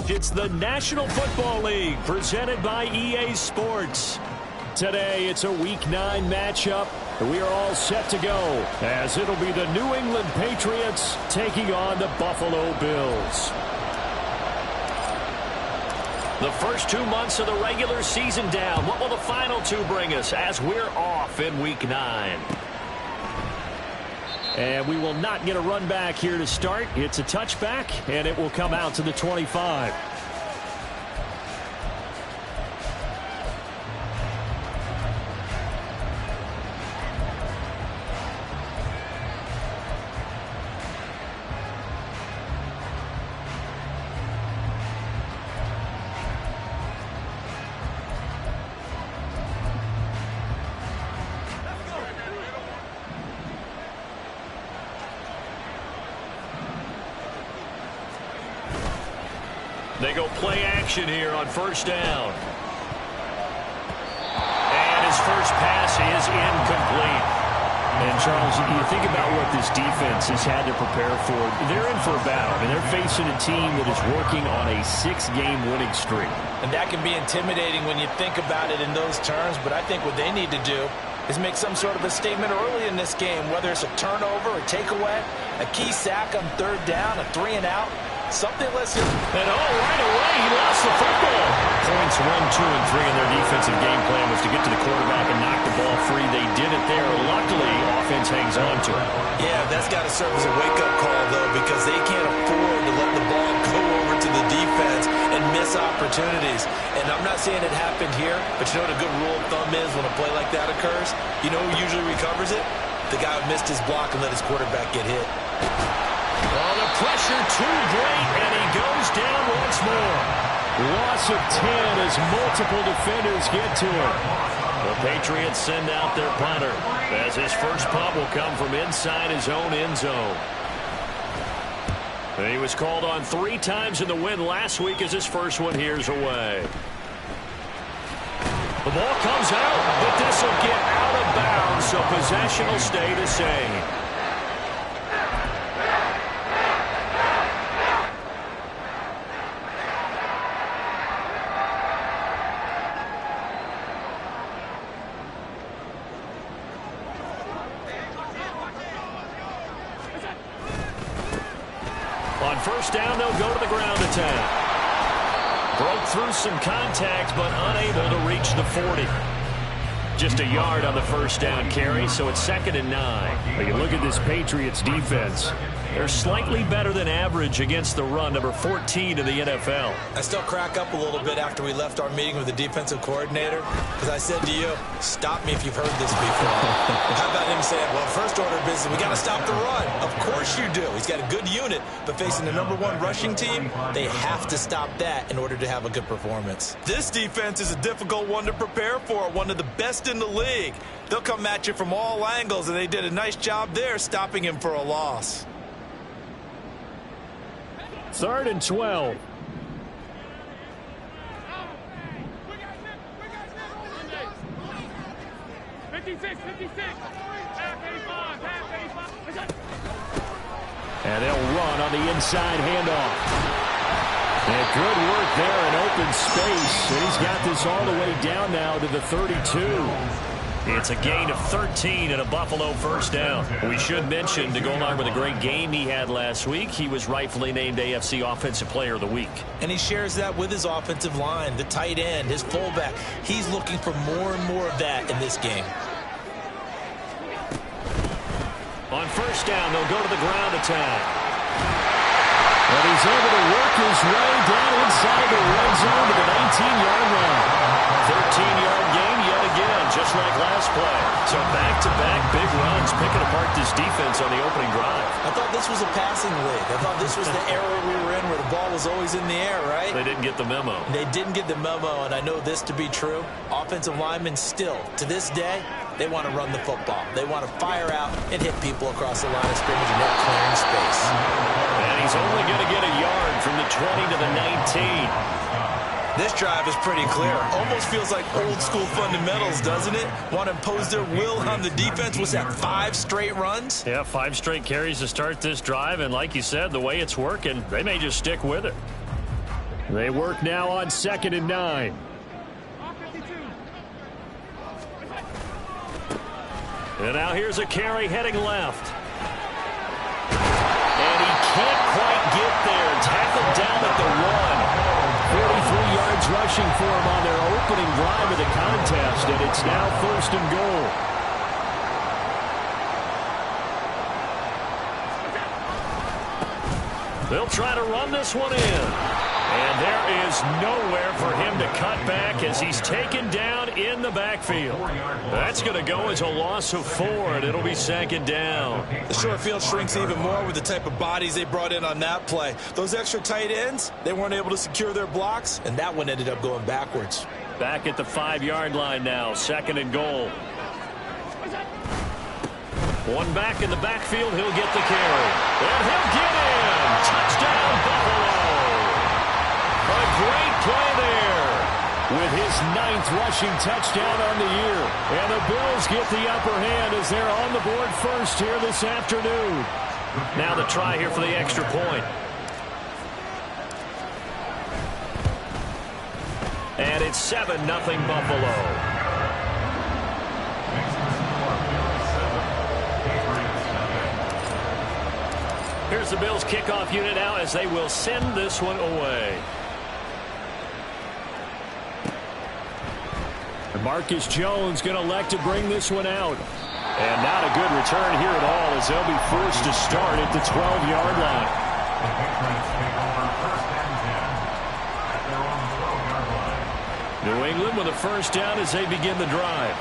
It's the National Football League presented by EA Sports. Today, it's a Week 9 matchup. We are all set to go as it'll be the New England Patriots taking on the Buffalo Bills. The first 2 months of the regular season down. What will the final 2 bring us as we're off in Week 9? And we will not get a run back here to start. It's a touchback, and it will come out to the 25. They go play action here on first down. And his first pass is incomplete. And, Charles, you think about what this defense has had to prepare for. They're in for a battle. I mean, they're facing a team that is working on a 6-game winning streak. And that can be intimidating when you think about it in those terms. But I think what they need to do is make some sort of a statement early in this game, whether it's a turnover, a takeaway, a key sack on third down, a 3-and-out. Something less. And right away, he lost the football. Points 1, 2, and 3 in their defensive game plan was to get to the quarterback and knock the ball free. They did it there. Luckily, offense hangs on to it. Yeah, that's got to serve as a wake-up call, though, because they can't afford to let the ball go over to the defense and miss opportunities. And I'm not saying it happened here, but you know what a good rule of thumb is when a play like that occurs? You know who usually recovers it? The guy who missed his block and let his quarterback get hit. Oh, the pressure too great, and he goes down once more. Loss of 10 as multiple defenders get to him. The Patriots send out their punter as his first punt will come from inside his own end zone. And he was called on 3 times in the win last week as his first one here's away. The ball comes out, but this will get out of bounds, so possession will stay the same. On first down, they'll go to the ground attack. Broke through some contact, but unable to reach the 40. Just a yard on the first down carry, so it's 2nd and 9. But you look at this Patriots defense. They're slightly better than average against the run, number 14 in the NFL. I still crack up a little bit after we left our meeting with the defensive coordinator, because I said to you, stop me if you've heard this before. How about him saying, well, first order of business, we got to stop the run. Of course you do. He's got a good unit, but facing the number 1 rushing team, they have to stop that in order to have a good performance. This defense is a difficult one to prepare for, one of the best in the league. They'll come at you from all angles, and they did a nice job there stopping him for a loss. 3rd and 12. And they'll run on the inside handoff. And good work there in open space. And he's got this all the way down now to the 32. It's a gain of 13 and a Buffalo first down. We should mention, to go along with a great game he had last week, he was rightfully named AFC Offensive Player of the Week. And he shares that with his offensive line, the tight end, his fullback. He's looking for more and more of that in this game. On first down, they'll go to the ground attack. And he's able to work his way down inside the red zone to the 19-yard line. 13-yard gain yet again, just like last play. So back-to-back big runs, picking apart this defense on the opening drive. I thought this was a passing league. I thought this was the era we were in where the ball was always in the air, right? They didn't get the memo. They didn't get the memo, and I know this to be true. Offensive linemen still, to this day, they want to run the football. They want to fire out and hit people across the line of scrimmage and net clearing space. And he's only going to get a yard from the 20 to the 19. This drive is pretty clear. Almost feels like old school fundamentals, doesn't it? Want to impose their will on the defense. Was that 5 straight runs? Yeah, 5 straight carries to start this drive. And like you said, the way it's working, they may just stick with it. They work now on 2nd and 9. And now here's a carry heading left. And he can't quite get there. Tackled down at the 1. 43 yards rushing for him on their opening drive of the contest. And it's now 1st and goal. They'll try to run this one in. And there is nowhere for him to cut back as he's taken down in the backfield. That's going to go as a loss of 4, and it'll be 2nd down. The short field shrinks even more with the type of bodies they brought in on that play. Those extra tight ends, they weren't able to secure their blocks, and that one ended up going backwards. Back at the 5-yard line now, 2nd and goal. One back in the backfield, he'll get the carry. And he'll get in. Touchdown, Buffalo. A great play there with his 9th rushing touchdown on the year. And the Bills get the upper hand as they're on the board first here this afternoon. Now the try here for the extra point. And it's 7-0 Buffalo. Here's the Bills kickoff unit now as they will send this one away. And Marcus Jones going to elect to bring this one out. And not a good return here at all as they'll be forced to start at the 12-yard line. New England with a first down as they begin the drive.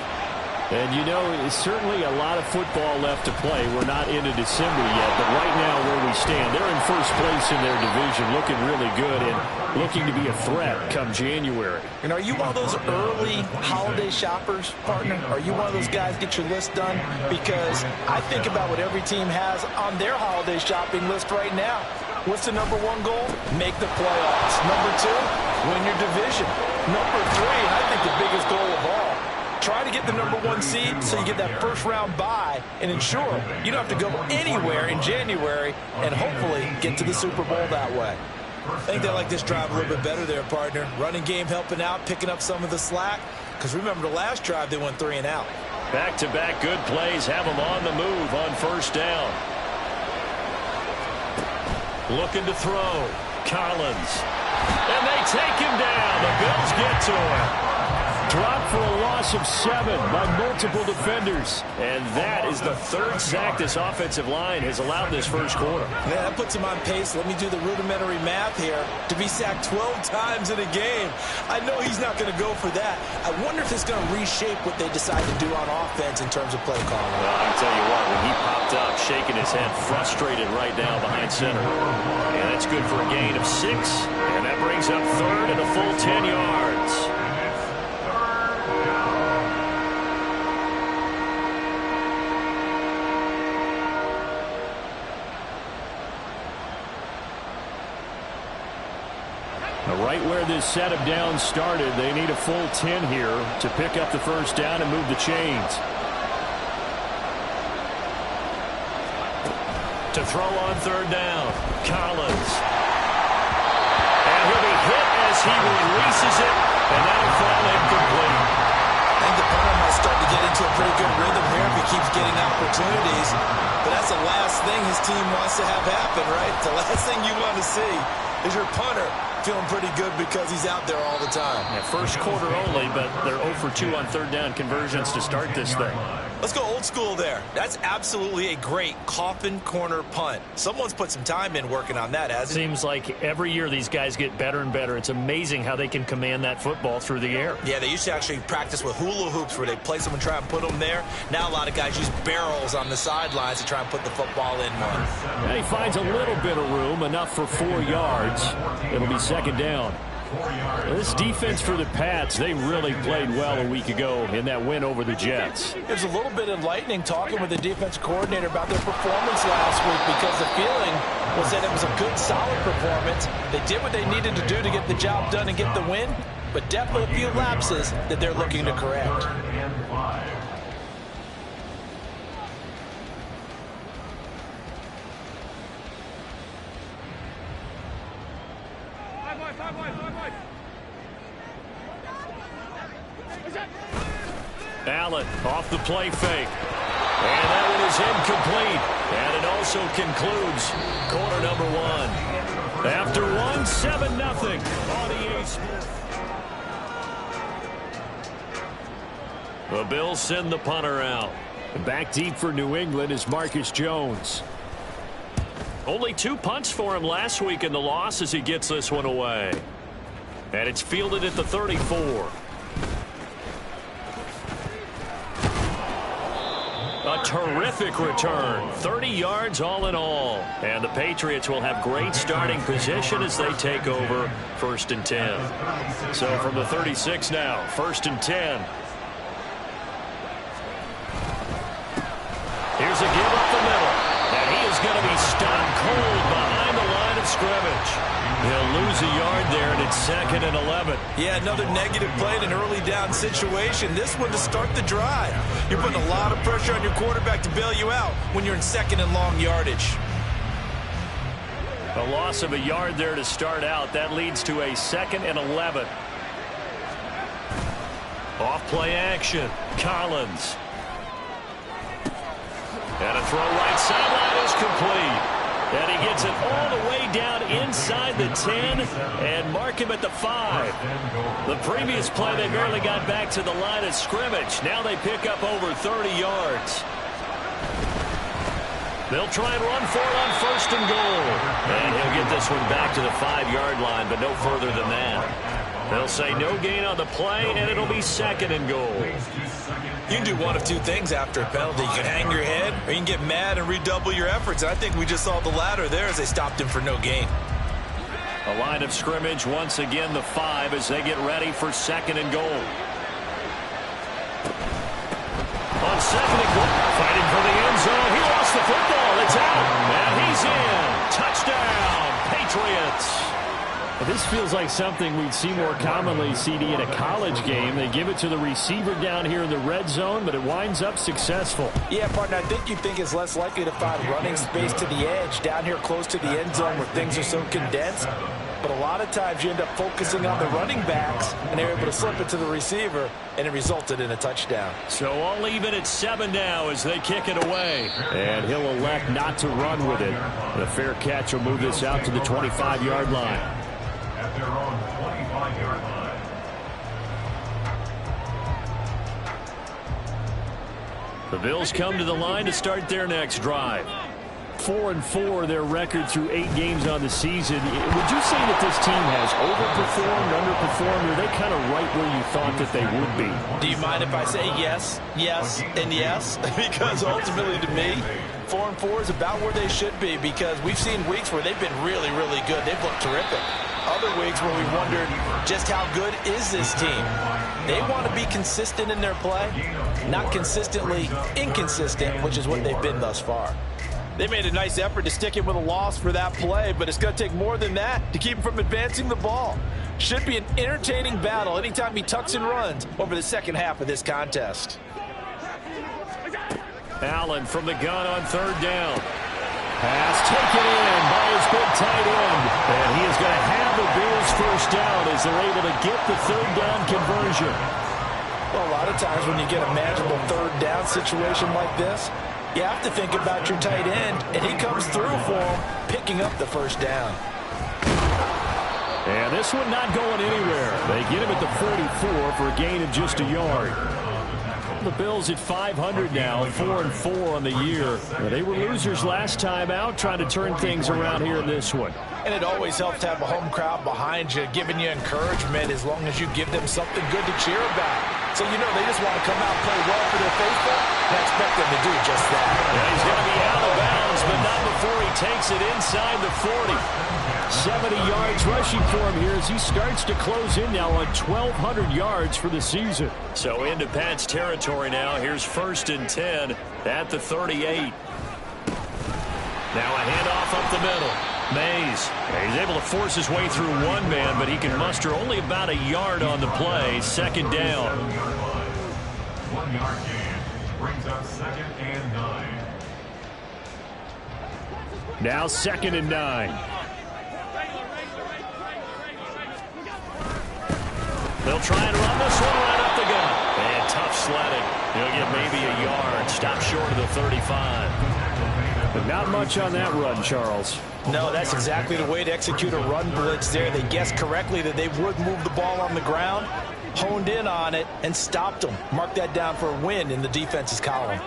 And, you know, it's certainly a lot of football left to play. We're not into December yet, but right now where we stand, they're in first place in their division, looking really good and looking to be a threat come January. And are you one of those early holiday shoppers, partner? Are you one of those guys get your list done? Because I think about what every team has on their holiday shopping list right now. What's the number 1 goal? Make the playoffs. Number 2, win your division. Number 3, and I think the biggest goal of all, try to get the number 1 seed so you get that first-round bye and ensure you don't have to go anywhere in January and hopefully get to the Super Bowl that way. I think they like this drive a little bit better there, partner. Running game helping out, picking up some of the slack. Because remember the last drive, they went 3 and out. Back-to-back good plays have them on the move on first down. Looking to throw. Collins. And they take him down. The Bills get to him. Dropped for a loss of 7 by multiple defenders. And that is the 3rd sack this offensive line has allowed this first quarter. Yeah, that puts him on pace. Let me do the rudimentary math here. To be sacked 12 times in a game. I know he's not going to go for that. I wonder if it's going to reshape what they decide to do on offense in terms of play calling. Well, I can tell you what, when he popped up, shaking his head, frustrated right now behind center. And that's good for a gain of 6. And that brings up 3rd and a full 10 yards. Right where this set of downs started, they need a full 10 here to pick up the first down and move the chains. To throw on 3rd down, Collins. And he'll be hit as he releases it, and that'll fall incomplete. I think the punter might start to get into a pretty good rhythm here if he keeps getting opportunities. But that's the last thing his team wants to have happen, right? The last thing you want to see is your punter feeling pretty good because he's out there all the time. Yeah, first quarter only, but they're 0 for 2 on 3rd down conversions to start this thing. Let's go old school there. That's absolutely a great coffin corner punt. Someone's put some time in working on that, hasn't it? Seems like every year these guys get better and better. It's amazing how they can command that football through the air. Yeah, they used to actually practice with hula hoops where they place them and try and put them there. Now a lot of guys use barrels on the sidelines to try and put the football in one. And he finds a little bit of room, enough for 4 yards. It'll be 2nd down. This defense for the Pats, they really played well a week ago in that win over the Jets. There's a little bit of lightning talking with the defensive coordinator about their performance last week because the feeling was that it was a good, solid performance. They did what they needed to do to get the job done and get the win, but definitely a few lapses that they're looking to correct. Allen off the play fake. And that one is incomplete. And it also concludes quarter number one. After one, 7-0 on EA Sports. The Bills send the punter out. Back deep for New England is Marcus Jones. Only 2 punts for him last week in the loss as he gets this one away. And it's fielded at the 34. A terrific return. 30 yards all in all. And the Patriots will have great starting position as they take over 1st and 10. So from the 36 now, 1st and 10. Here's a give up the middle. And he is going to be stopped cold behind the line of scrimmage. He'll lose a yard there, and it's 2nd and 11. Yeah, another negative play in an early down situation. This one to start the drive. You're putting a lot of pressure on your quarterback to bail you out when you're in 2nd and long yardage. A loss of a yard there to start out. That leads to a 2nd and 11. Off play action. Collins. And a throw right sideline is complete. And he gets it all the way down inside the 10 and mark him at the 5. The previous play, they barely got back to the line of scrimmage. Now they pick up over 30 yards. They'll try and run for it on 1st and goal. And he'll get this one back to the 5-yard line, but no further than that. They'll say no gain on the play, and it'll be 2nd and goal. You can do one of two things after a penalty. You can hang your head, or you can get mad and redouble your efforts. I think we just saw the latter there as they stopped him for no gain. A line of scrimmage, once again the 5 as they get ready for 2nd and goal. On 2nd and goal, fighting for the end zone. He lost the football. It's out, and he's in. Touchdown, Patriots. This feels like something we'd see more commonly, CD, in a college game. They give it to the receiver down here in the red zone, but it winds up successful. Yeah, partner, I think you think it's less likely to find running space to the edge down here close to the end zone where things are so condensed. But a lot of times you end up focusing on the running backs, and they're able to slip it to the receiver, and it resulted in a touchdown. So all even at 7 now as they kick it away. And he'll elect not to run with it. The fair catch will move this out to the 25-yard line. At their own 25-yard line. The Bills come to the line to start their next drive. 4-4 their record through 8 games on the season. Would you say that this team has overperformed, underperformed, or are they kind of right where you thought that they would be? Do you mind if I say yes, yes, and yes? Because ultimately to me, 4-4 is about where they should be because we've seen weeks where they've been really, really good. They've looked terrific. Other weeks where we wondered just how good is this team. They want to be consistent in their play, not consistently inconsistent, which is what they've been thus far. They made a nice effort to stick it with a loss for that play, but it's going to take more than that to keep him from advancing the ball. Should be an entertaining battle anytime he tucks and runs over the second half of this contest. Allen from the gun on 3rd down. Pass taken in by his big tight end. And he is going to have the Bills first down as they're able to get the 3rd down conversion. Well, a lot of times when you get a manageable 3rd down situation like this, you have to think about your tight end, and he comes through for him, picking up the 1st down. And this one not going anywhere. They get him at the 44 for a gain of just a yard. The Bills at 500 now, 4-4 on the year. They were losers last time out, trying to turn things around here in this one. And it always helps to have a home crowd behind you, giving you encouragement as long as you give them something good to cheer about. So, you know, they just want to come out and play well for their faithful, and I expect them to do just that. And he's going to be out of bounds, but not before he takes it inside the 40. 70 yards rushing for him here as he starts to close in now on 1,200 yards for the season. So into Pat's territory now. Here's 1st and 10 at the 38. Now a handoff up the middle. Mays, he's able to force his way through one man, but he can muster only about a yard on the play. 2nd down. 1 yard gain brings up 2nd and 9. Now 2nd and 9. They'll try and run this one right up the gut. And tough sledding. He'll get maybe a yard. Stop short of the 35. But not much on that run, Charles. No, that's exactly the way to execute a run blitz there. They guessed correctly that they would move the ball on the ground, honed in on it, and stopped them. Mark that down for a win in the defense's column.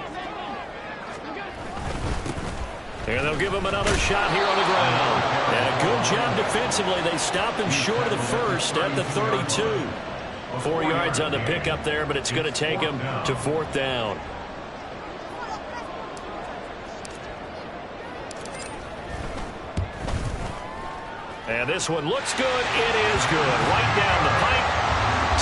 And they'll give him another shot here on the ground. And a good job defensively. They stop him short of the first at the 32. 4 yards on the pickup there, but it's going to take him to 4th down. And this one looks good. It is good. Right down the pipe.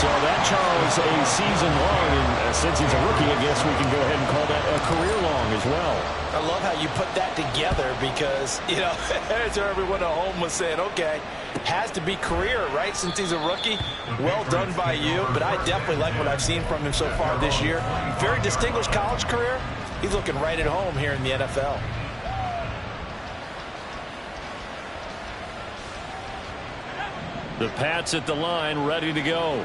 So that, Charles, a season long, and since he's a rookie, I guess we can go ahead and call that a career long as well. I love how you put that together because, you know, as everyone at home was saying, okay, has to be career, right, since he's a rookie. Well done by you, but I definitely like what I've seen from him so far this year. Very distinguished college career. He's looking right at home here in the NFL. The Pats at the line, ready to go.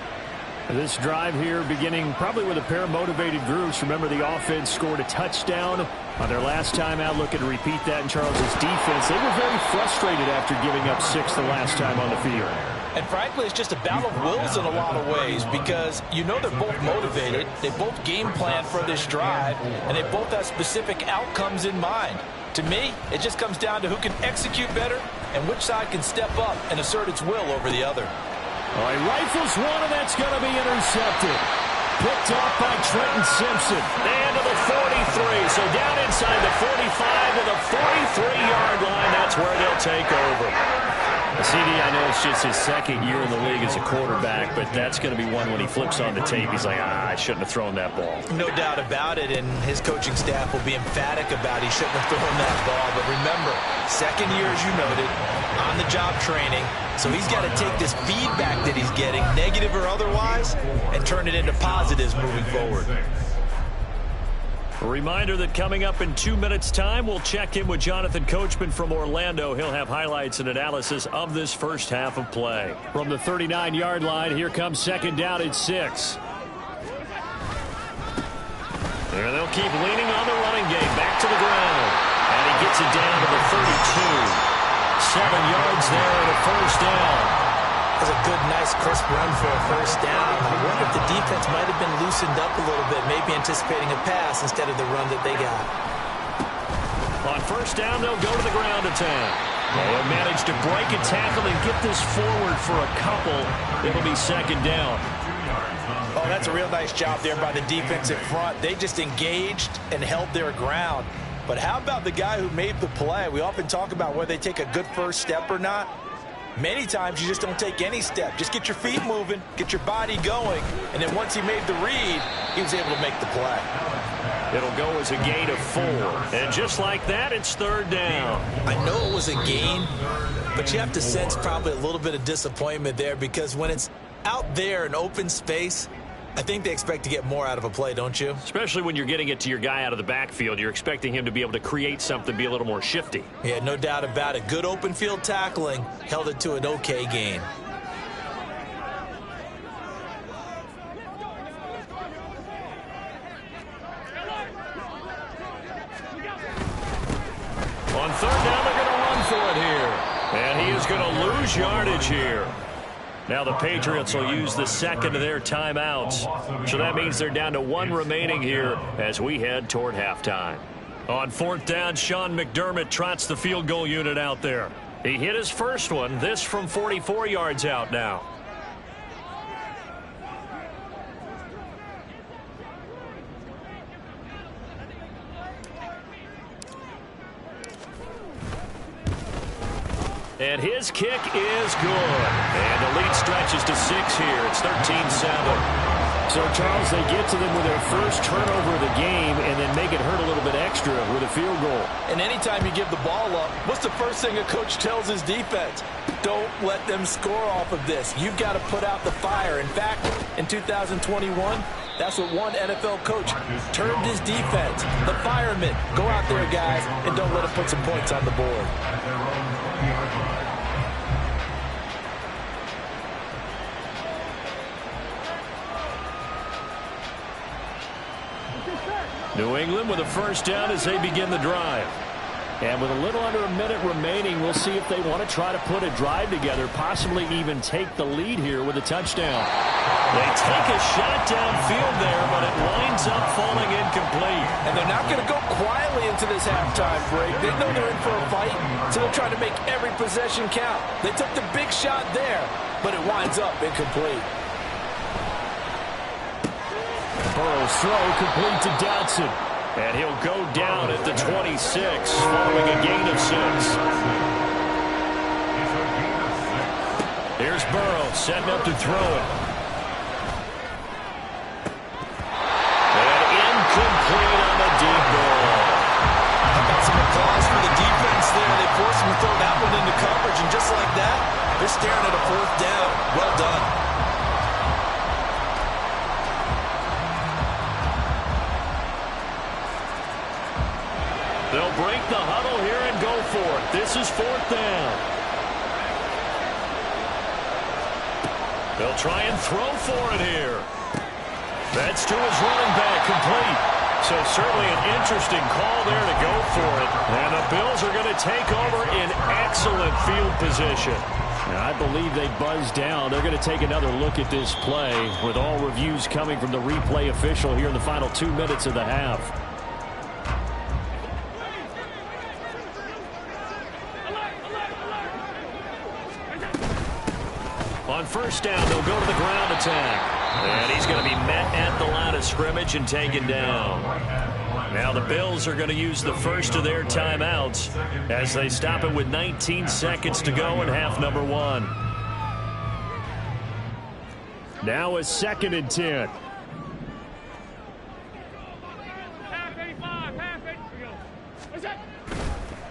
This drive here beginning probably with a pair of motivated groups. Remember, the offense scored a touchdown on their last time out. Looking to repeat that in Charles's defense. They were very frustrated after giving up 6 the last time on the field. And frankly, it's just a battle of wills in a lot of ways because you know they're both motivated. They both game plan for this drive, and they both have specific outcomes in mind. To me, it just comes down to who can execute better and which side can step up and assert its will over the other. All right, rifles one, and that's going to be intercepted. Picked off by Trenton Simpson. And to the 43. So down inside the 45 to the 43-yard line. That's where they'll take over. CD, I know it's just his second year in the league as a quarterback, but that's going to be one when he flips on the tape. He's like, I shouldn't have thrown that ball. No doubt about it, and his coaching staff will be emphatic about he shouldn't have thrown that ball. But remember, second year, as you noted, on-the-job training. So he's got to take this feedback that he's getting, negative or otherwise, and turn it into positives moving forward. A reminder that coming up in 2 minutes' time, we'll check in with Jonathan Coachman from Orlando. He'll have highlights and analysis of this first half of play. From the 39-yard line, here comes second down at 6. There they'll keep leaning on the running game. Back to the ground. And he gets it down to the 32. 7 yards there and a first down. That was a good, nice, crisp run for a first down. I wonder if the defense might have been loosened up a little bit, maybe anticipating a pass instead of the run that they got. On first down, they'll go to the ground attack. They'll manage to break a tackle and get this forward for a couple. It'll be second down. Oh, that's a real nice job there by the defensive front. They just engaged and held their ground. But how about the guy who made the play? We often talk about whether they take a good first step or not. Many times you just don't take any step. Just get your feet moving, get your body going, and then once he made the read, he was able to make the play. It'll go as a gain of 4. And just like that, it's third down. I know it was a gain, but you have to sense probably a little bit of disappointment there because when it's out there in open space, I think they expect to get more out of a play, don't you? Especially when you're getting it to your guy out of the backfield. You're expecting him to be able to create something, be a little more shifty. Yeah, no doubt about it. Good open field tackling held it to an okay gain. On third down, they're going to run for it here. And he is going to lose yardage here. Now the Patriots will use the second of their timeouts. So that means they're down to 1 remaining here as we head toward halftime. On fourth down, Sean McDermott trots the field goal unit out there. He hit his first one, this from 44 yards out now. And his kick is good. And the lead stretches to 6 here. It's 13-7. So, Charles, they get to them with their first turnover of the game and then make it hurt a little bit extra with a field goal. And anytime you give the ball up, what's the first thing a coach tells his defense? Don't let them score off of this. You've got to put out the fire. In fact, in 2021, that's what one NFL coach termed his defense. The firemen. Go out there, guys, and don't let them put some points on the board. New England with a first down as they begin the drive. And with a little under a minute remaining, we'll see if they want to try to put a drive together, possibly even take the lead here with a touchdown. They take a shot downfield there, but it winds up falling incomplete. And they're not going to go quietly into this halftime break. They know they're in for a fight, so they're trying to make every possession count. They took the big shot there, but it winds up incomplete. Burrow's throw complete to Dotson. And he'll go down at the 26 following a gain of 6. Here's Burrow setting up to throw it. And incomplete on the deep ball. How about some applause for the defense there? They forced him to throw that one into coverage, and just like that, they're staring at a 4th down. Well done. They'll break the huddle here and go for it. This is 4th down. They'll try and throw for it here. That's to his running back, complete. So certainly an interesting call there to go for it. And the Bills are going to take over in excellent field position. And I believe they buzzed down. They're going to take another look at this play with all reviews coming from the replay official here in the final 2 minutes of the half. On first down, they'll go to the ground attack. And he's going to be met at the line of scrimmage and taken down. Now the Bills are going to use the first of their timeouts as they stop it with 19 seconds to go in half number 1. Now a 2nd and 10.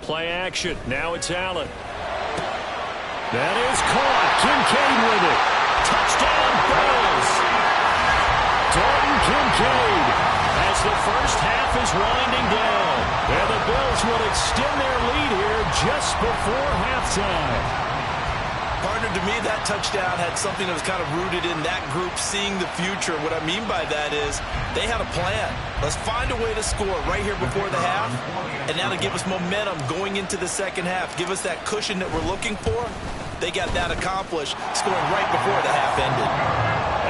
Play action. Now it's Allen. That is caught. Kincaid with it. Touchdown, Bills. Dalton Kincaid as the first half is winding down. And the Bills will extend their lead here just before halftime. Partner, to me, that touchdown had something that was kind of rooted in that group seeing the future. What I mean by that is they had a plan. Let's find a way to score right here before the half, and now to give us momentum going into the second half, give us that cushion that we're looking for. They got that accomplished, scoring right before the half ended.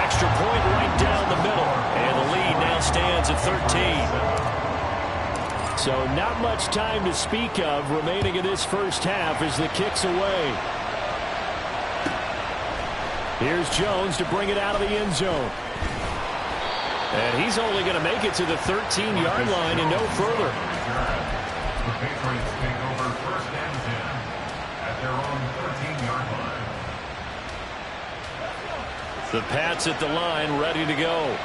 Extra point right down the middle, and the lead now stands at 13. So not much time to speak of remaining in this first half as the kick's away. Here's Jones to bring it out of the end zone. And he's only going to make it to the 13-yard line and no further. The Patriots take over 1st and 10 at their own 13-yard line. The Pats at the line, ready to go.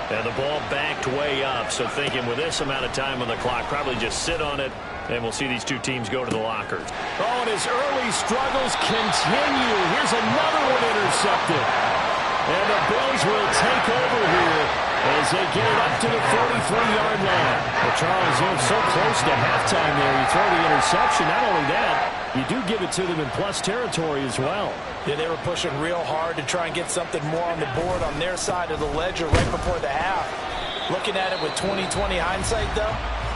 And the ball backed way up. So thinking with this amount of time on the clock, probably just sit on it, and we'll see these two teams go to the lockers. Oh, and his early struggles continue. Here's another one intercepted. And the Bills will take over here as they get it up to the 43-yard line. Well, Charles, you're so close to halftime there. You throw the interception. Not only that, you do give it to them in plus territory as well. Yeah, they were pushing real hard to try and get something more on the board on their side of the ledger right before the half. Looking at it with 20/20 hindsight, though,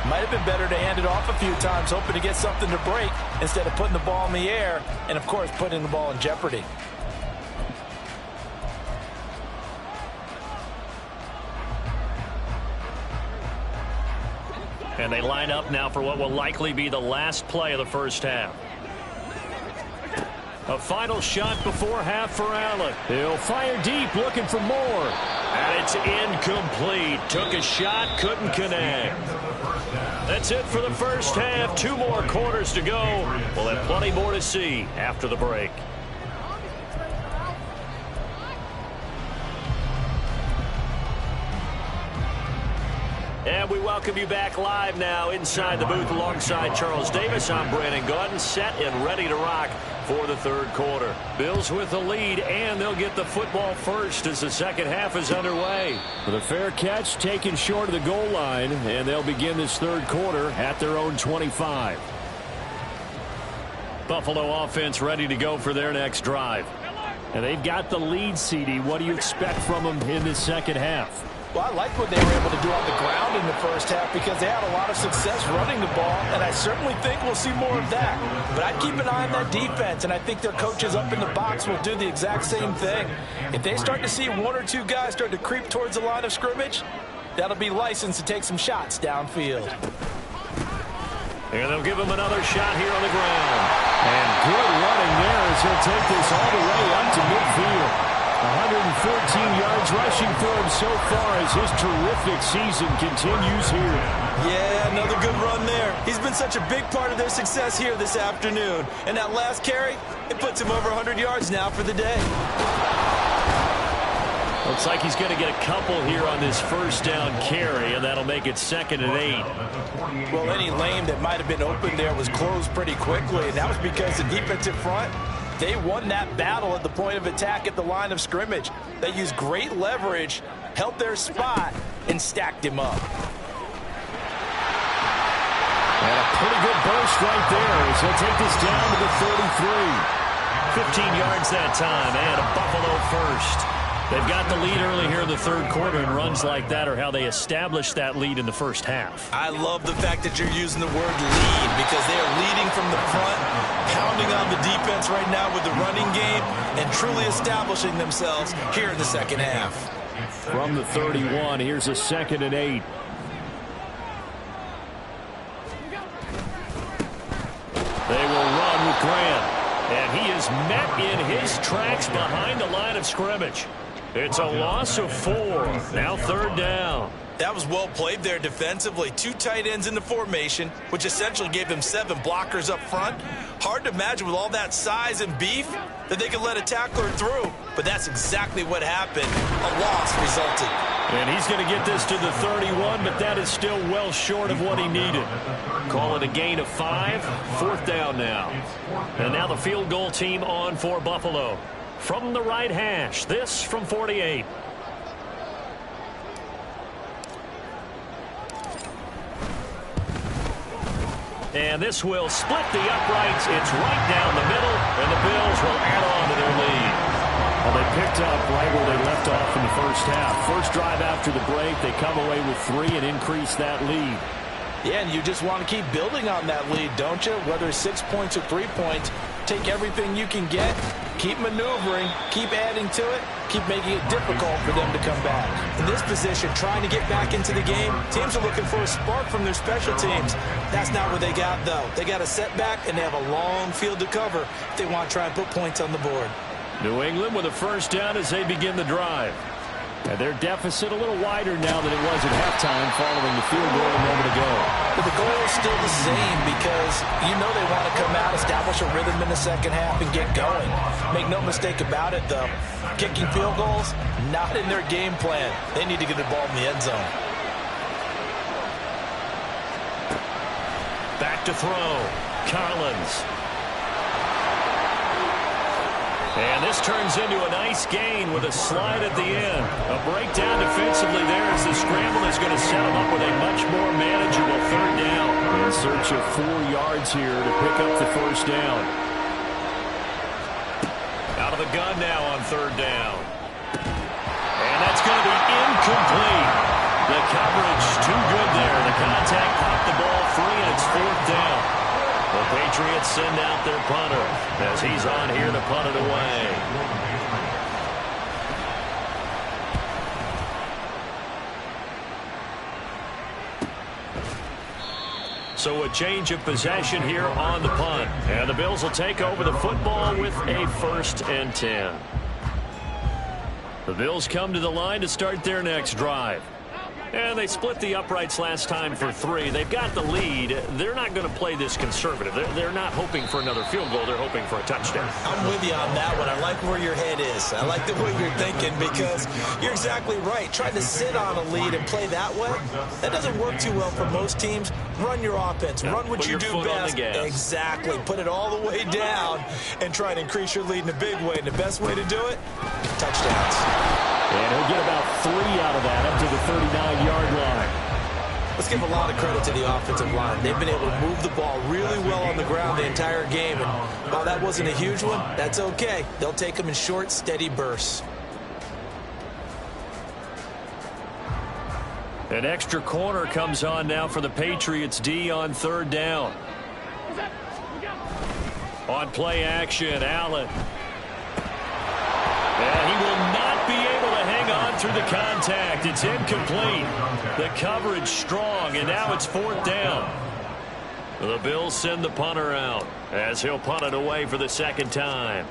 might have been better to hand it off a few times, hoping to get something to break instead of putting the ball in the air and, of course, putting the ball in jeopardy. And they line up now for what will likely be the last play of the first half. A final shot before half for Allen. He'll fire deep, looking for more. And it's incomplete. Took a shot, couldn't connect. That's it for the first half. 2 more quarters to go. We'll have plenty more to see after the break. And we welcome you back live now inside the booth alongside Charles Davis. I'm Brandon Gaudin, set and ready to rock for the third quarter. Bills with the lead, and they'll get the football first as the second half is underway. With a fair catch taken short of the goal line, and they'll begin this third quarter at their own 25. Buffalo offense ready to go for their next drive. And they've got the lead, CD. What do you expect from them in this second half? Well, I like what they were able to do on the ground in the first half because they had a lot of success running the ball, and I certainly think we'll see more of that. But I'd keep an eye on that defense, and I think their coaches up in the box will do the exact same thing. If they start to see one or two guys start to creep towards the line of scrimmage, that'll be licensed to take some shots downfield. And they'll give him another shot here on the ground. And good running there as he'll take this all the way up to midfield. 114 yards rushing for him so far as his terrific season continues here. Yeah, another good run there. He's been such a big part of their success here this afternoon. And that last carry, it puts him over 100 yards now for the day. Looks like he's going to get a couple here on this first down carry, and that'll make it 2nd and 8. Well, any lane that might have been open there was closed pretty quickly, and that was because the defensive front, they won that battle at the point of attack at the line of scrimmage. They used great leverage, held their spot, and stacked him up. And a pretty good burst right there as he'll take this down to the 33. 15 yards that time, and a Buffalo first. They've got the lead early here in the third quarter, and runs like that are how they established that lead in the first half. I love the fact that you're using the word lead because they are leading from the front, pounding on the defense right now with the running game, and truly establishing themselves here in the second half. From the 31, here's a 2nd and 8. They will run with Grant, and he is met in his tracks behind the line of scrimmage. It's a loss of 4. Now 3rd down. That was well played there defensively. 2 tight ends in the formation, which essentially gave them 7 blockers up front. Hard to imagine with all that size and beef that they could let a tackler through. But that's exactly what happened. A loss resulted. And he's going to get this to the 31, but that is still well short of what he needed. Call it a gain of 5. 4th down now. And now the field goal team on for Buffalo. From the right hash, this from 48. And this will split the uprights. It's right down the middle, and the Bills will add on to their lead. Well, they picked up right where they left off in the first half. First drive after the break, they come away with 3 and increase that lead. Yeah, and you just want to keep building on that lead, don't you? Whether it's 6 points or 3 points, take everything you can get, keep maneuvering, keep adding to it, keep making it difficult for them to come back. In this position, trying to get back into the game, teams are looking for a spark from their special teams. That's not what they got, though. They got a setback, and they have a long field to cover if they want to try and put points on the board. New England with a first down as they begin the drive. And their deficit a little wider now than it was at halftime following the field goal a moment ago. But the goal is still the same because you know they want to come out, establish a rhythm in the second half, and get going. Make no mistake about it, though. Kicking field goals, not in their game plan. They need to get the ball in the end zone. Back to throw. Collins. And this turns into a nice gain with a slide at the end. A breakdown defensively there as the scramble is going to set them up with a much more manageable 3rd down. In search of 4 yards here to pick up the first down. Out of the gun now on 3rd down. And that's going to be incomplete. The coverage too good there. The contact popped the ball free, and it's 4th down. The Patriots send out their punter as he's on here to punt it away. So a change of possession here on the punt. And the Bills will take over the football with a 1st and 10. The Bills come to the line to start their next drive. And they split the uprights last time for 3. They've got the lead. They're not going to play this conservative. They're not hoping for another field goal. They're hoping for a touchdown. I'm with you on that one. I like where your head is. I like the way you're thinking because you're exactly right. Trying to sit on a lead and play that way, that doesn't work too well for most teams. Run your offense. Run what you do best. Exactly. Put it all the way down and try to increase your lead in a big way. And the best way to do it, touchdowns. And he'll get about 3 out of that up to the 39-yard line. Let's give a lot of credit to the offensive line. They've been able to move the ball really well on the ground the entire game. And while that wasn't a huge one, that's okay. They'll take them in short, steady bursts. An extra corner comes on now for the Patriots D on third down. On play action, Allen. And he will not be able to hang on through the contact. It's incomplete. The coverage strong, and now it's fourth down. The Bills send the punter out as he'll punt it away for the second time.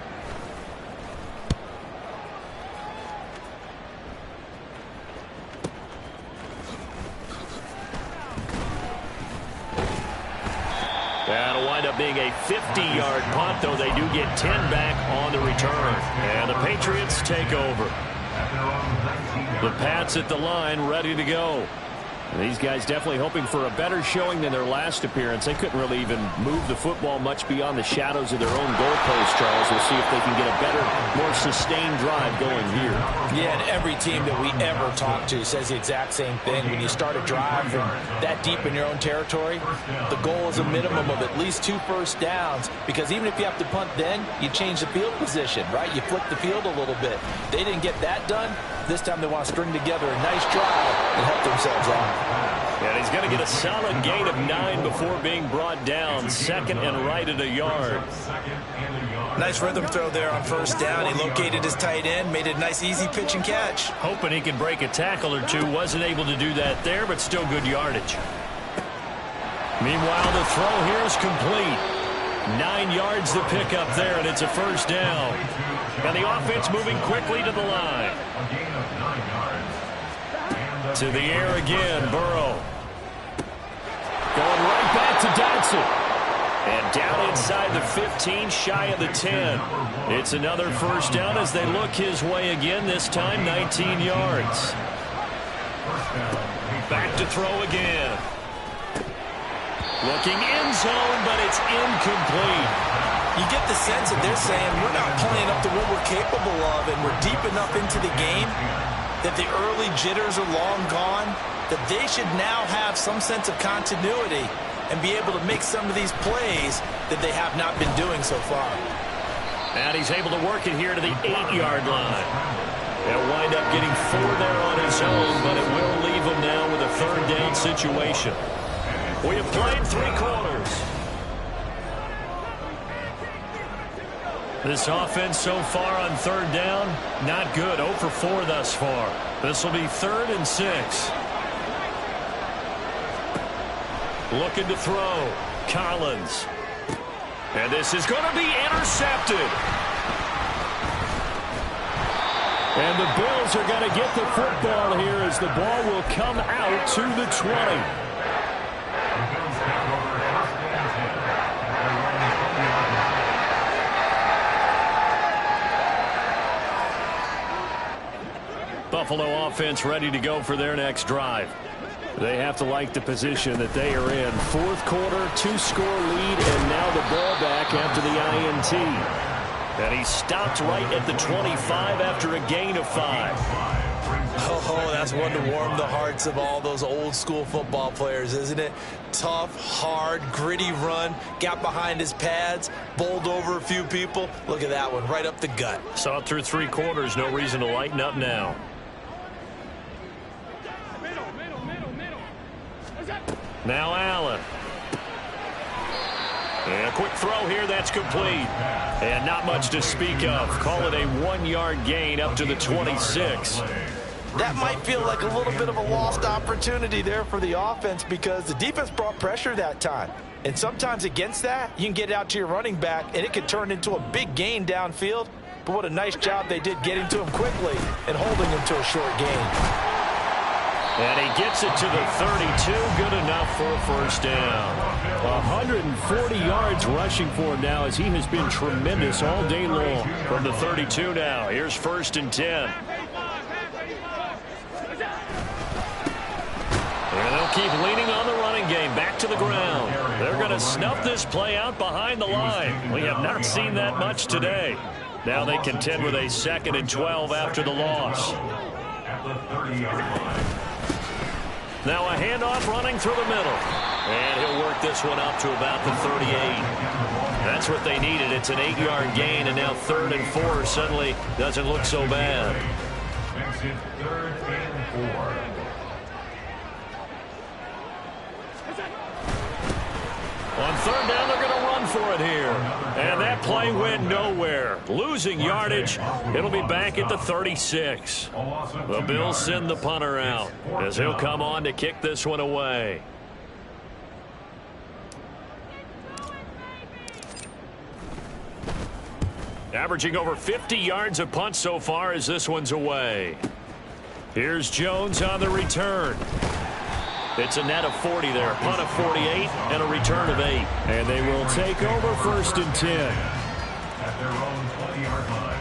That'll wind up being a 50-yard punt, though they do get 10 back on the return. And the Patriots take over. The Pats at the line, ready to go. These guys definitely hoping for a better showing than their last appearance. They couldn't really even move the football much beyond the shadows of their own goalpost, Charles. We'll see if they can get a better, more sustained drive going here. Yeah, and every team that we ever talk to says the exact same thing. When you start a drive from that deep in your own territory, the goal is a minimum of at least 2 first downs, because even if you have to punt then, you change the field position, right? You flip the field a little bit. They didn't get that done. This time they want to string together a nice drive and help themselves out. And he's going to get a solid gain of 9 before being brought down. Second and right at a yard. Nice rhythm throw there on first down. He located his tight end, made it a nice easy pitch and catch. Hoping he could break a tackle or two. Wasn't able to do that there, but still good yardage. Meanwhile, the throw here is complete. 9 yards to pick up there, and it's a first down. And the offense moving quickly to the line. To the air again, Burrow. Going right back to Dotson. And down inside the 15, shy of the 10. It's another first down as they look his way again, this time 19 yards. Back to throw again. Looking end zone, but it's incomplete. You get the sense that they're saying we're not playing up to what we're capable of, and we're deep enough into the game that the early jitters are long gone, that they should now have some sense of continuity and be able to make some of these plays that they have not been doing so far. And he's able to work it here to the 8-yard line. They'll wind up getting 4 there on his own, but it will leave him now with a third down situation. We have played 3 quarters. This offense so far on third down, not good. 0 for 4 thus far. This will be 3rd and 6. Looking to throw. Collins. And this is going to be intercepted. And the Bills are going to get the football here as the ball will come out to the 20. Buffalo offense ready to go for their next drive. They have to like the position that they are in. 4th quarter, 2-score lead, and now the ball back after the INT. And he stopped right at the 25 after a gain of 5. Oh, that's one to warm the hearts of all those old school football players, isn't it? Tough, hard, gritty run, got behind his pads, bowled over a few people. Look at that one, right up the gut. Saw it through 3 quarters, no reason to lighten up now. Now Allen. And a quick throw here, that's complete. And not much to speak of. Call it a 1-yard gain up to the 26. That might feel like a little bit of a lost opportunity there for the offense, because the defense brought pressure that time. And sometimes against that, you can get it out to your running back, and it could turn into a big gain downfield. But what a nice job they did getting to him quickly and holding him to a short gain. And he gets it to the 32. Good enough for a first down. 140 yards rushing for him now, as he has been tremendous all day long. From the 32 now. Here's 1st and 10. And they'll keep leaning on the running game. Back to the ground. They're going to snuff this play out behind the line. We have not seen that much today. Now they contend with a 2nd and 12 after the loss. Now a handoff running through the middle. And he'll work this one up to about the 38. That's what they needed. It's an 8-yard gain, and now 3rd and 4 suddenly doesn't look so bad. third down, they're going to run for it here. And that play went nowhere. Losing yardage. It'll be back at the 36. The Bills send the punter out as he'll come on to kick this one away. Averaging over 50 yards a punt so far as this one's away. Here's Jones on the return. It's a net of 40 there. Punt of 48 and a return of 8. And they will take over 1st and 10. At their own 20-yard line.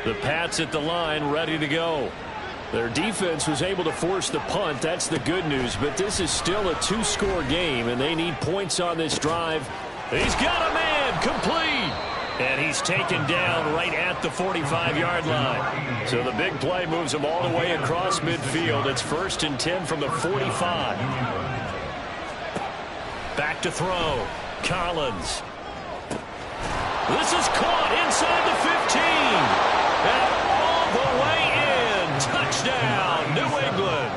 The Pats at the line ready to go. Their defense was able to force the punt. That's the good news. But this is still a 2-score game, and they need points on this drive. He's got a man complete. And he's taken down right at the 45-yard line. So the big play moves him all the way across midfield. It's 1st and 10 from the 45. Back to throw. Collins. This is caught inside the 15. And all the way in. Touchdown, New England.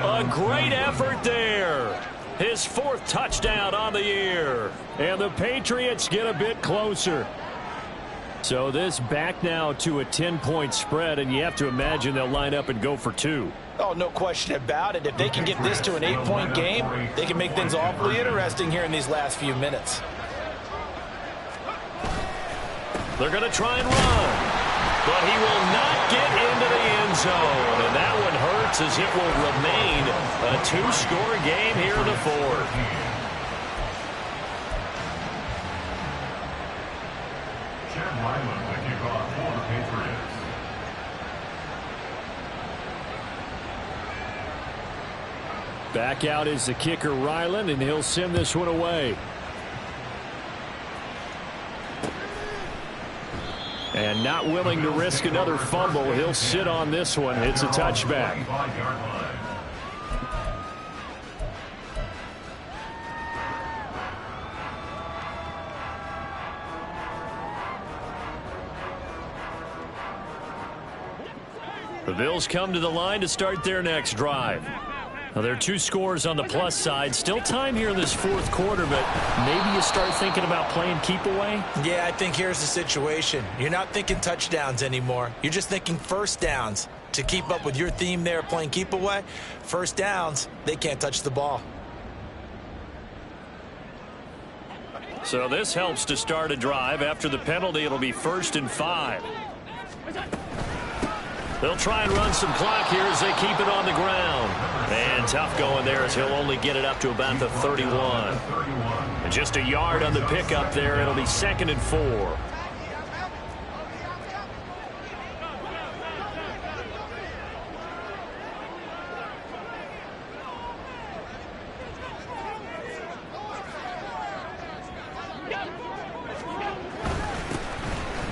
A great effort there. His 4th touchdown on the year. And the Patriots get a bit closer. So this back now to a 10-point spread, and you have to imagine they'll line up and go for 2. Oh, no question about it. If they can get this to an 8-point game, they can make things awfully interesting here in these last few minutes. They're going to try and run. But he will not get into the end zone. And that one hurts as it will remain a 2-score game here in the 4th. Chad Ryland, the kickoff for the Patriots. Back out is the kicker, Ryland, and he'll send this one away. And not willing to risk another fumble, he'll sit on this one. It's a touchback. The Bills come to the line to start their next drive. Now, there are 2 scores on the plus side. Still time here in this 4th quarter, but maybe you start thinking about playing keep away? Yeah, I think here's the situation. You're not thinking touchdowns anymore. You're just thinking first downs. To keep up with your theme there, playing keep away, first downs, they can't touch the ball. So this helps to start a drive. After the penalty, it'll be 1st and 5. They'll try and run some clock here as they keep it on the ground. And tough going there as he'll only get it up to about the 31. And just a yard on the pickup there. It'll be 2nd and 4.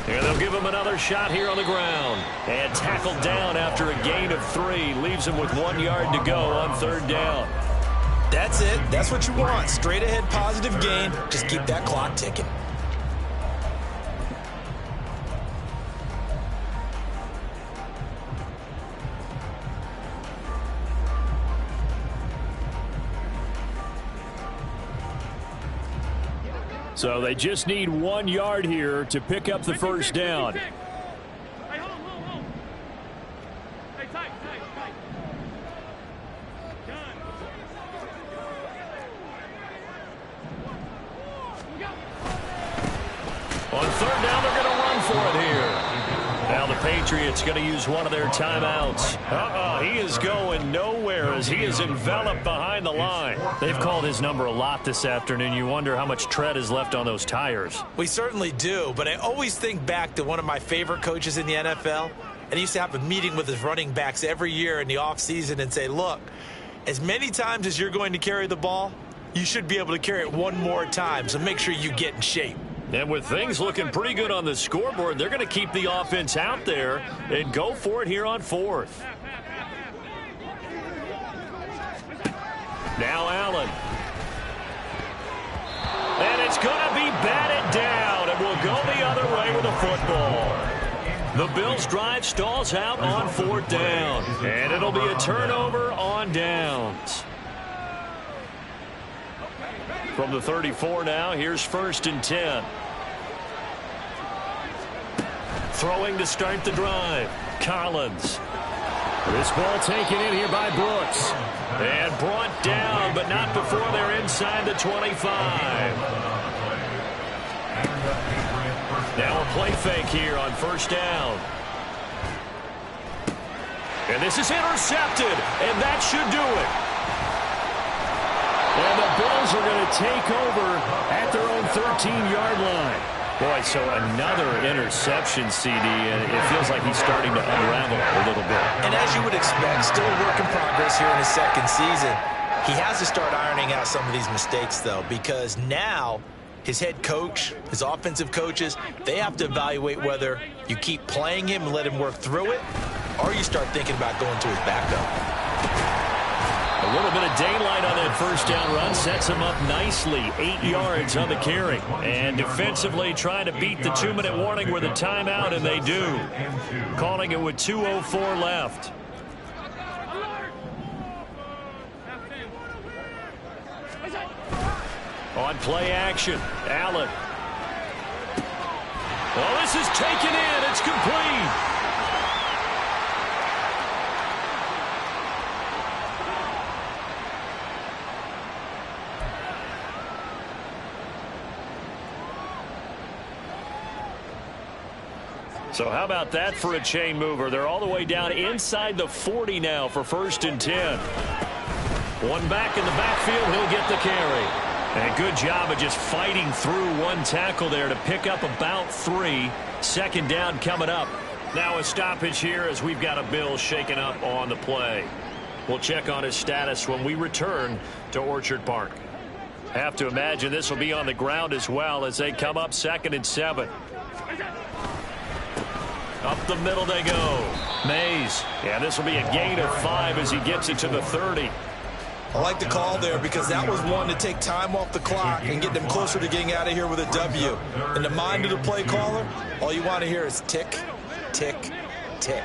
And they'll give him another shot here on the ground. And tackled down after a gain of 3. Leaves him with 1 yard to go on 3rd down. That's it. That's what you want. Straight ahead positive gain. Just keep that clock ticking. So they just need 1 yard here to pick up the 1st down. On 3rd down, they're going to run for it here. Now the Patriots going to use one of their timeouts. He is going nowhere as he is enveloped behind the line. They've called his number a lot this afternoon. You wonder how much tread is left on those tires. We certainly do, but I always think back to one of my favorite coaches in the NFL. And he used to have a meeting with his running backs every year in the offseason and say, look, as many times as you're going to carry the ball, you should be able to carry it 1 more time, so make sure you get in shape. And with things looking pretty good on the scoreboard, they're going to keep the offense out there and go for it here on 4th. Now Allen. And it's going to be batted down, and we'll go the other way with the football. The Bills' drive stalls out on 4th down, and it'll be a turnover on downs. From the 34 now, here's 1st and 10. Throwing to start the drive. Collins. This ball taken in here by Brooks. And brought down, but not before they're inside the 25. Now a play fake here on 1st down. And this is intercepted, and that should do it. And the Bills are going to take over at their own 13-yard line. Boy, so another interception, CD, and it feels like he's starting to unravel a little bit. And as you would expect, still a work in progress here in his 2nd season. He has to start ironing out some of these mistakes, though, because now his head coach, his offensive coaches, they have to evaluate whether you keep playing him and let him work through it, or you start thinking about going to his backup. A little bit of daylight on that 1st down run sets him up nicely. 8 yards on the carry. And defensively trying to beat the 2-minute warning with a timeout, and they do. Calling it with 2:04 left. On play action, Allen. Well, this is taken in. It's complete. So how about that for a chain mover? They're all the way down inside the 40 now for 1st and 10. One back in the backfield, he'll get the carry. And a good job of just fighting through one tackle there to pick up about 3. 2nd down coming up. Now a stoppage here as we've got a Bill shaken up on the play. We'll check on his status when we return to Orchard Park. Have to imagine this will be on the ground as well as they come up 2nd and 7. Up the middle they go. Mays. Yeah, this will be a gain of 5 as he gets it to the 30. I like the call there because that was one to take time off the clock and get them closer to getting out of here with a W. In the mind of the play caller, all you want to hear is tick, tick, tick.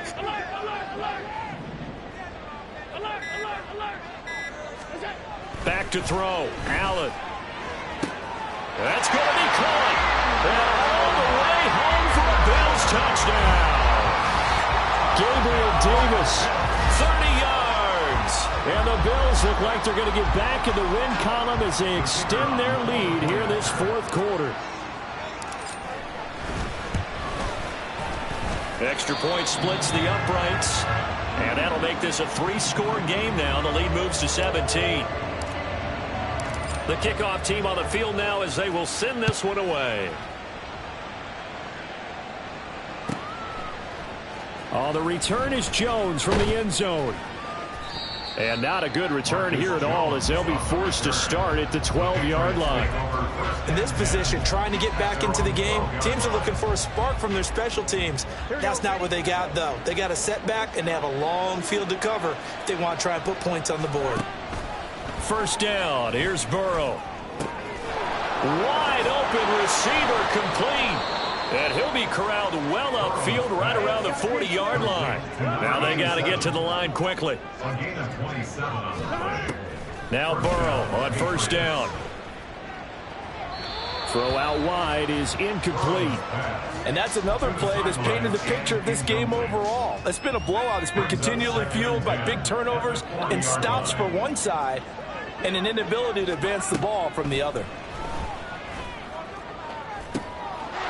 Back to throw. Allen. That's going to be caught. And all the way home for a Bills touchdown. Gabriel Davis, 30 yards. And the Bills look like they're going to get back in the win column as they extend their lead here in this 4th quarter. Extra point splits the uprights. And that'll make this a 3-score game now. The lead moves to 17. The kickoff team on the field now as they will send this one away. Oh, the return is Jones from the end zone. And not a good return here at all as they'll be forced to start at the 12-yard line. In this position, trying to get back into the game, teams are looking for a spark from their special teams. That's not what they got, though. They got a setback, and they have a long field to cover if they want to try and put points on the board. 1st down. Here's Burrow. Wide open receiver complete. And he'll be corralled well upfield right around the 40-yard line. Now they got to get to the line quickly. Now Burrow on 1st down. Throw out wide is incomplete. And that's another play that's painted the picture of this game overall. It's been a blowout. It's been continually fueled by big turnovers and stops for one side and an inability to advance the ball from the other.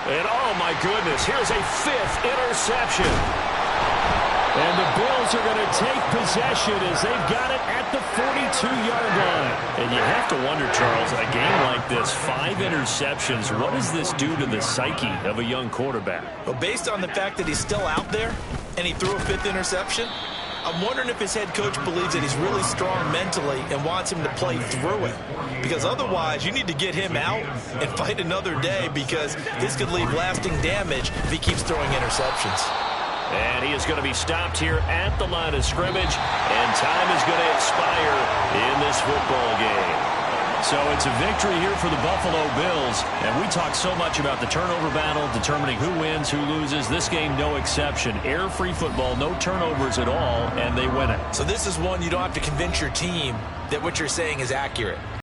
And oh my goodness, here's a 5th interception. And the Bills are going to take possession as they've got it at the 42-yard line. And you have to wonder, Charles, a game like this, 5 interceptions, what does this do to the psyche of a young quarterback? Well, based on the fact that he's still out there and he threw a 5th interception, I'm wondering if his head coach believes that he's really strong mentally and wants him to play through it. Because otherwise, you need to get him out and fight another day because this could leave lasting damage if he keeps throwing interceptions. And he is going to be stopped here at the line of scrimmage, and time is going to expire in this football game. So it's a victory here for the Buffalo Bills, and we talk so much about the turnover battle, determining who wins, who loses. This game, no exception. Air-free football, no turnovers at all, and they win it. So this is one you don't have to convince your team that what you're saying is accurate.